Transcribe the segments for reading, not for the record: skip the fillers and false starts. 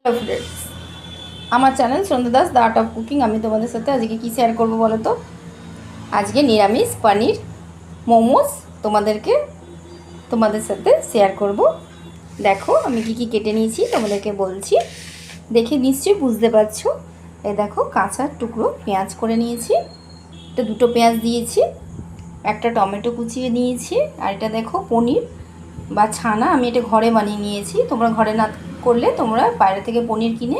Hello friends, আমার channel Sandhya Das the art of cooking. আমি তোমাদের সাথে আজকে কী শেয়ার করবো বলো তো? আজকে নিরামিষ পনির মোমোস তোমাদের সাথে শেয়ার করব। দেখো আমি কি কেটে নিয়েছি তোমাদেরকে বলছি, দেখে নিশ্চয়ই বুঝতে পারছো। এই দেখো কাঁচা টুকরো পেঁয়াজ করে নিয়েছি, এটা দুটো পেঁয়াজ দিয়েছি, একটা টমেটো কুচিয়ে নিয়েছি, আর এটা দেখো পনির বা ছানা আমি এটা ঘরে বানিয়ে নিয়েছি। তোমরা ঘরে না করলে তোমরা বাইরে থেকে পনির কিনে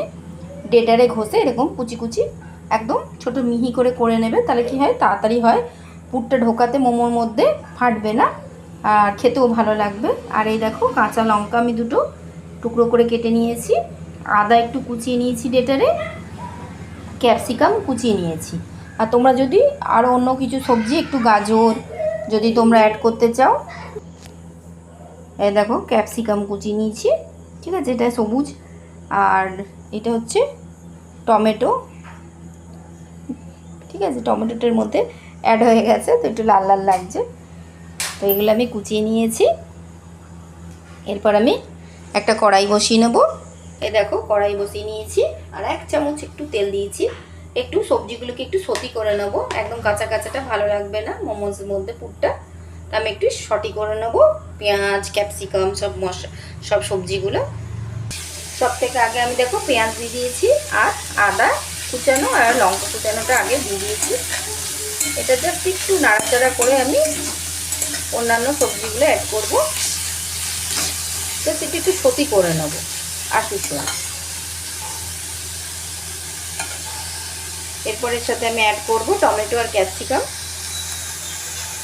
ডেটারে ঘষে এরকম কুচি কুচি একদম ছোট মিহি করে নেবে, তাহলে কি হয়, তাড়াতাড়ি হয়, পুরটা ঢোকাতে মোমোর মধ্যে ফাটবে না আর খেতেও ভালো লাগবে। আর এই দেখো কাঁচা লঙ্কা আমি দুটো টুকরো করে কেটে নিয়েছি, আদা একটু কুচিয়ে নিয়েছি ডেটারে, ক্যাপসিকাম কুচিয়ে নিয়েছি। আর তোমরা যদি আরও অন্য কিছু সবজি, একটু গাজর যদি তোমরা অ্যাড করতে চাও, এই দেখো ক্যাপসিকাম কুচিয়ে নিয়েছি, ঠিক আছে, এটা সবুজ। আর এটা হচ্ছে টমেটো, ঠিক আছে, টমেটোটার মধ্যে অ্যাড হয়ে গেছে তো একটু লাল লাল লাগছে, তো এগুলো আমি কুচিয়ে নিয়েছি। এরপর আমি একটা কড়াই বসিয়ে নেব। এই দেখো কড়াই বসিয়ে নিয়েছি, আর 1 চামচ একটু তেল দিয়েছি। একটু সবজিগুলোকে একটু সতি করে নেব, একদম কাঁচা কাঁচাটা ভালো লাগবে না মোমোসের মধ্যে পুরটা, তো আমি একটু সটি করে নেব পেঁয়াজ ক্যাপসিকাম সব সবজিগুলো। সব থেকে আগে আমি দেখো পেঁয়াজ দিয়ে দিয়েছি, আর আদা কুচানো আর লঙ্কা কুচানোটা আগে দিয়ে দিয়েছি। এটা জাস্ট একটু নাড়াচাড়া করে আমি অন্যান্য সবজিগুলো অ্যাড করবো, জাস্ট একটু সতি করে নেবো আর কিছু না। এরপরের সাথে আমি অ্যাড করব টমেটো আর ক্যাপসিকাম।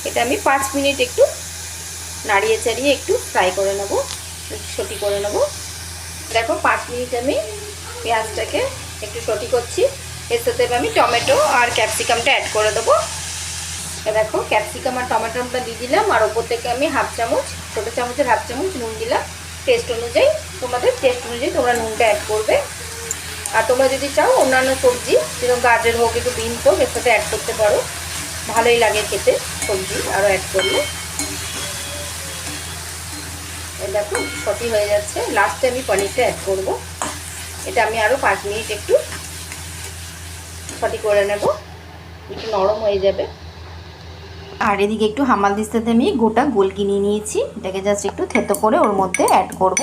এটা আমি 5 মিনিট একটু নাড়িয়ে চাড়িয়ে একটু ফ্রাই করে নেবো, সতি করে নেবো। দেখো 5 মিনিট আমি পেঁয়াজটাকে একটু সটি করছি, এর সাথে আমি টমেটো আর ক্যাপসিকামটা অ্যাড করে দেবো। দেখো ক্যাপসিকাম আর টমেটোটা দিয়ে দিলাম, আর ওপর থেকে আমি 1/2 চামচ, ছোটো চামচের 1/2 চামচ নুন দিলাম। টেস্ট অনুযায়ী, তোমাদের টেস্ট অনুযায়ী তোমরা নুনটা অ্যাড করবে। আর তোমরা যদি চাও অন্যান্য সবজি যেরকম গাজর হোক, একটু বিনস হোক, এর সাথে অ্যাড করতে পারো, ভালোই লাগে খেতে সবজি আরও অ্যাড করলে। দেখো সটি হয়ে যাচ্ছে, লাস্টে আমি পনিরটা অ্যাড করব। এটা আমি আরও 5 মিনিট একটু সটি করে নেব, একটু নরম হয়ে যাবে। আর এদিকে একটু হামালদিস্তাতে আমি গোটা গোলকি নিয়ে নিয়েছি, এটাকে জাস্ট একটু থেতো করে ওর মধ্যে অ্যাড করব।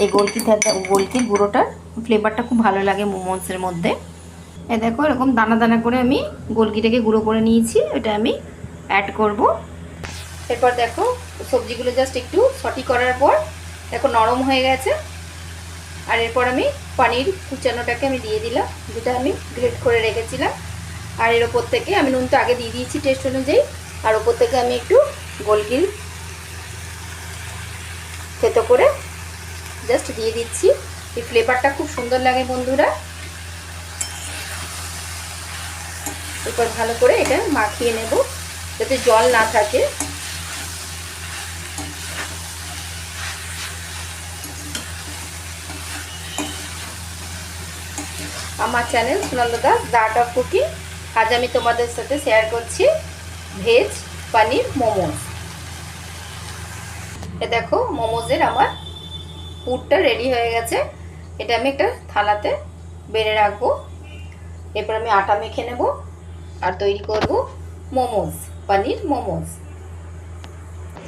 এই গোলকির গুঁড়োটার ফ্লেভারটা খুব ভালো লাগে মোমোসের মধ্যে। এই দেখো এরকম দানা দানা করে আমি গোলকিটাকে গুঁড়ো করে নিয়েছি, এটা আমি অ্যাড করব। এরপর দেখো সবজিগুলো জাস্ট একটু সটি করার পর দেখো নরম হয়ে গেছে। আর এরপর আমি পনির কুচানোটাকে আমি দিয়ে দিলাম, যেটা আমি গ্রেট করে রেখেছিলাম। আর এর ওপর থেকে আমি নুনটা আগে দিয়ে দিয়েছি টেস্ট অনুযায়ী, আর ওপর থেকে আমি একটু গোলকির থেতো করে জাস্ট দিয়ে দিচ্ছি। এই ফ্লেভারটা খুব সুন্দর লাগে বন্ধুরা। এরপর ভালো করে এটা মাখিয়ে নেব যাতে জল না থাকে। আমার channel Sandhya Das the art of cooking. আজ আমি তোমাদের সাথে শেয়ার করছি ভেজ পনির মোমোস। এ দেখো মোমোজের আমার পুরটা রেডি হয়ে গেছে, এটা আমি একটা থালাতে বেড়ে রাখবো। এরপর আমি আটা মেখে নেব আর তৈরি করব মোমোস, পনির মোমোস।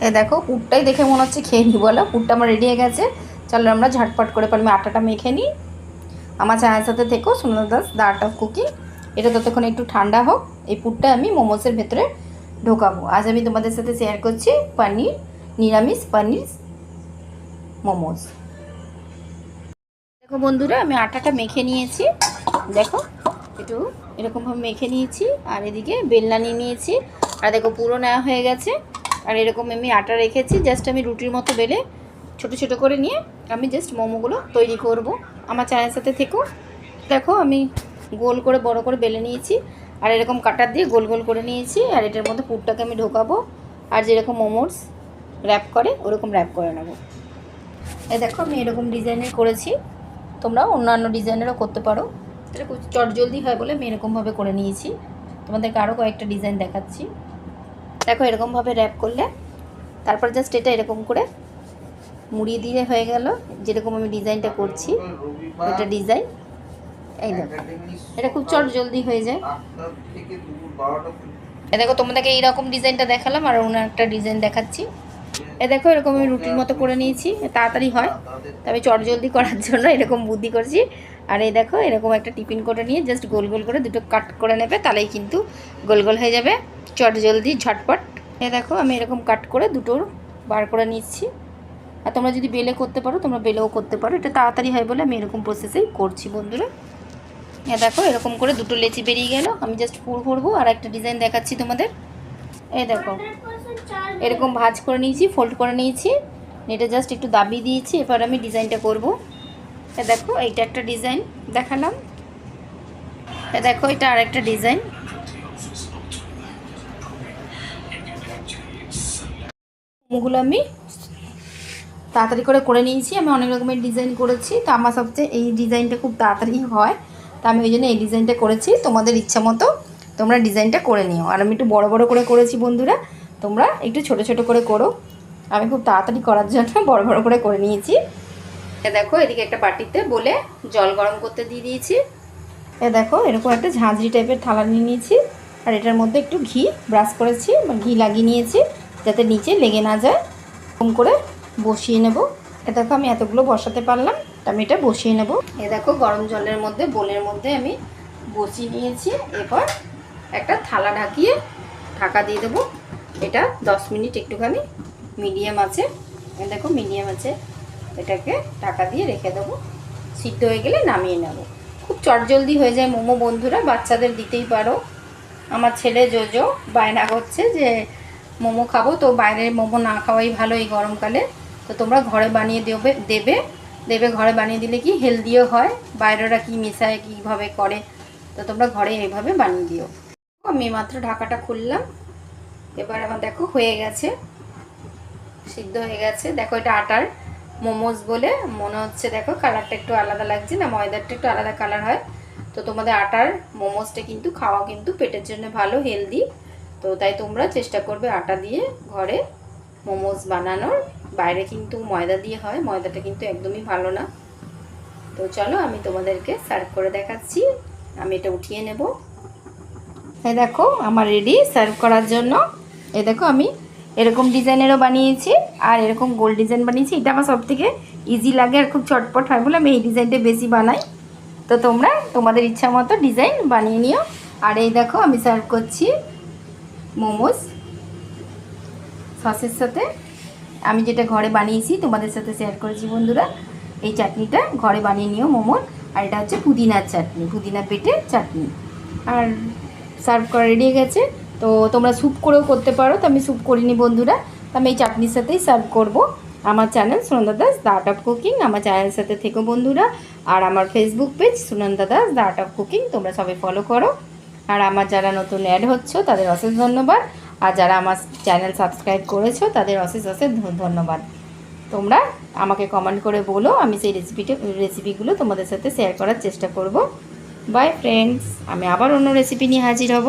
এ দেখো পুরটাই দেখে মনে হচ্ছে খেয়ে নিই বলো, পুরটা আমার রেডি হয়ে গেছে। চলো আমরা ঝটপট করে আমি আটাটা মেখে নিই। আমার চ্যানেলের সাথে থেকো Sandhya Das the art of cooking. এটা ততক্ষণ একটু ঠান্ডা হোক, এই পুরটা আমি মোমোসের ভেতরে ঢোকাবো। আজ আমি তোমাদের সাথে শেয়ার করছি নিরামিষ পনির মোমোস। দেখো বন্ধুরা আমি আটাটা মেখে নিয়েছি, দেখো একটু এরকমভাবে মেখে নিয়েছি, আর এদিকে বেলনা নিয়ে নিয়েছি, আর দেখো পুরো নেওয়া হয়ে গেছে। আর এরকম আমি আটা রেখেছি, জাস্ট আমি রুটির মতো বেলে ছোট ছোট করে নিয়ে আমি জাস্ট মোমোগুলো তৈরি করব। আমার চ্যানেলের সাথে থেকো। দেখো আমি গোল করে বড় করে বেলে নিয়েছি, আর এরকম কাটার দিয়ে গোল গোল করে নিয়েছি, আর এটার মধ্যে পুরটাকে আমি ঢোকাবো, আর যেরকম মোমোস র্যাপ করে ওরকম র্যাপ করে নেব। এই দেখো আমি এরকম ডিজাইনের করেছি, তোমরা অন্যান্য ডিজাইনেরও করতে পারো, এটা খুব চটজলদি হয় বলে আমি এরকমভাবে করে নিয়েছি। তোমাদেরকে আরও কয়েকটা ডিজাইন দেখাচ্ছি। দেখো এরকমভাবে র্যাপ করলে তারপর জাস্ট এটা এরকম করে মুড়িয়ে দিলে হয়ে গেল। যেরকম আমি ডিজাইনটা করছি এটা ডিজাইন, এই দেখো এটা খুব চট জলদি হয়ে যায়। এ দেখো তোমাদেরকে এইরকম ডিজাইনটা দেখালাম, আর অন্য একটা ডিজাইন দেখাচ্ছি। এ দেখো এরকম আমি রুটির মতো করে নিয়েছি, তাড়াতাড়ি হয়, তবে চট জলদি করার জন্য এরকম বুদ্ধি করছি। আর এই দেখো এরকম একটা টিফিন করে নিয়ে জাস্ট গোল গোল করে দুটো কাট করে নেবে, তাহলেই কিন্তু গোল গোল হয়ে যাবে, চট জলদি ঝটপট। এ দেখো আমি এরকম কাট করে দুটোর বার করে নিচ্ছি। আর তোমরা যদি বেলে করতে পারো তোমরা বেলেও করতে পারো, এটা তাড়াতাড়ি হয় বলে আমি এরকম প্রসেসেই করছি বন্ধুরা। এ দেখো এরকম করে দুটো লেচি বেরিয়ে গেল, আমি জাস্ট পুর করবো। আর একটা ডিজাইন দেখাচ্ছি তোমাদের। এই দেখো এরকম ভাঁজ করে নিয়েছি, ফোল্ড করে নিয়েছি, এটা জাস্ট একটু দাবিয়ে দিয়েছি। এবার আমি ডিজাইনটা করব। এ দেখো এইটা একটা ডিজাইন দেখালাম। এ দেখো এটা আর একটা ডিজাইন। ওগুলো আমি তাড়াতাড়ি করে নিয়েছি। আমি অনেক রকমের ডিজাইন করেছি, তো আমার সবচেয়ে এই ডিজাইনটা খুব তাড়াতাড়ি হয়, তো আমি ওই জন্য এই ডিজাইনটা করেছি। তোমাদের ইচ্ছা মতো তোমরা ডিজাইনটা করে নিও। আর আমি একটু বড় বড় করে করেছি বন্ধুরা, তোমরা একটু ছোট ছোট করে করো। আমি খুব তাড়াতাড়ি করার জন্য বড় বড় করে নিয়েছি। এ দেখো এদিকে একটা বাটিতে বলে জল গরম করতে দিয়ে দিয়েছি। এ দেখো এরকম একটা ঝাঁঝরি টাইপের থালা নিয়ে নিয়েছি, আর এটার মধ্যে একটু ঘি ব্রাশ করেছি, ঘি লাগিয়ে নিয়েছি যাতে নিচে লেগে না যায়। এরকম করে বসিয়ে নেব। এ দেখো আমি এতগুলো বসাতে পারলাম, তো আমি এটা বসিয়ে নেব। এ দেখো গরম জলের মধ্যে বোলের মধ্যে আমি বসিয়ে নিয়েছি। এবার একটা থালা ঢাকিয়ে ঢাকা দিয়ে দেবো। এটা 10 মিনিট একটুখানি মিডিয়াম আছে, দেখো মিডিয়াম আছে, এটাকে ঢাকা দিয়ে রেখে দেবো। সিদ্ধ হয়ে গেলে নামিয়ে নেব। খুব চটজলদি হয়ে যায় মোমো বন্ধুরা, বাচ্চাদের দিতেই পারো। আমার ছেলে জোজো বায়না করছে যে মোমো খাবো, তো বাইরের মোমো না খাওয়াই ভালো এই গরমকালে। তো তোমরা ঘরে বানিয়ে দেবে ঘরে বানিয়ে দিলে কি হেলদিও হয়, বাইরেরা কি মেশায় কীভাবে করে, তো তোমরা ঘরে এইভাবে বানিয়ে দিও। আমি মাত্র ঢাকাটা খুললাম, এবার আমার দেখো হয়ে গেছে, সিদ্ধ হয়ে গেছে। দেখো এটা আটার মোমোজ বলে মনে হচ্ছে, দেখো কালারটা একটু আলাদা লাগছে না, ময়দারটা একটু আলাদা কালার হয়। তো তোমাদের আটার মোমোজটা কিন্তু খাওয়া কিন্তু পেটের জন্য ভালো, হেলদি। তো তাই তোমরা চেষ্টা করবে আটা দিয়ে ঘরে মোমোজ বানানোর। বাইরে কিন্তু ময়দা দিয়ে হয়, ময়দাটা কিন্তু একদমই ভালো না। তো চলো আমি তোমাদেরকে সার্ভ করে দেখাচ্ছি। আমি এটা উঠিয়ে নেব। এই দেখো আমার রেডি সার্ভ করার জন্য। এই দেখো আমি এরকম ডিজাইনেরও বানিয়েছি, আর এরকম গোল ডিজাইন বানিয়েছি। এটা আমার সবথেকে ইজি লাগে আর খুব চটপট হয় বলে আমি এই ডিজাইনটা বেশি বানাই। তো তোমরা তোমাদের ইচ্ছা মতো ডিজাইন বানিয়ে নিও। আর এই দেখো আমি সার্ভ করছি মোমোস সসের সাথে। আমি যেটা ঘরে বানিয়েছি তোমাদের সাথে শেয়ার করেছি বন্ধুরা। এই চাটনিটা ঘরে বানিয়ে নিও মোমোর। আর এটা হচ্ছে পুদিনার চাটনি, পুদিনা বেটে চাটনি। আর সার্ভ করা রেডি হয়ে গেছে। তো তোমরা স্যুপ করেও করতে পারো, তো আমি স্যুপ করিনি বন্ধুরা, তো আমি এই চাটনির সাথেই সার্ভ করব। আমার channel Sunanda Das the art of cooking, আমার চ্যানেলের সাথে থেকো বন্ধুরা। আর আমার Facebook page Sunanda Das the art of cooking, তোমরা সবাই ফলো করো। আর আমার যারা নতুন অ্যাড হচ্ছে তাদের অশেষ ধন্যবাদ। আর যারা আমার চ্যানেল সাবস্ক্রাইব করেছো তাদের অশেষ ধন্যবাদ। তোমরা আমাকে কমেন্ট করে বলো, আমি সেই রেসিপিগুলো তোমাদের সাথে শেয়ার করার চেষ্টা করব। বাই ফ্রেন্ডস, আমি আবার অন্য রেসিপি নিয়ে হাজির হব।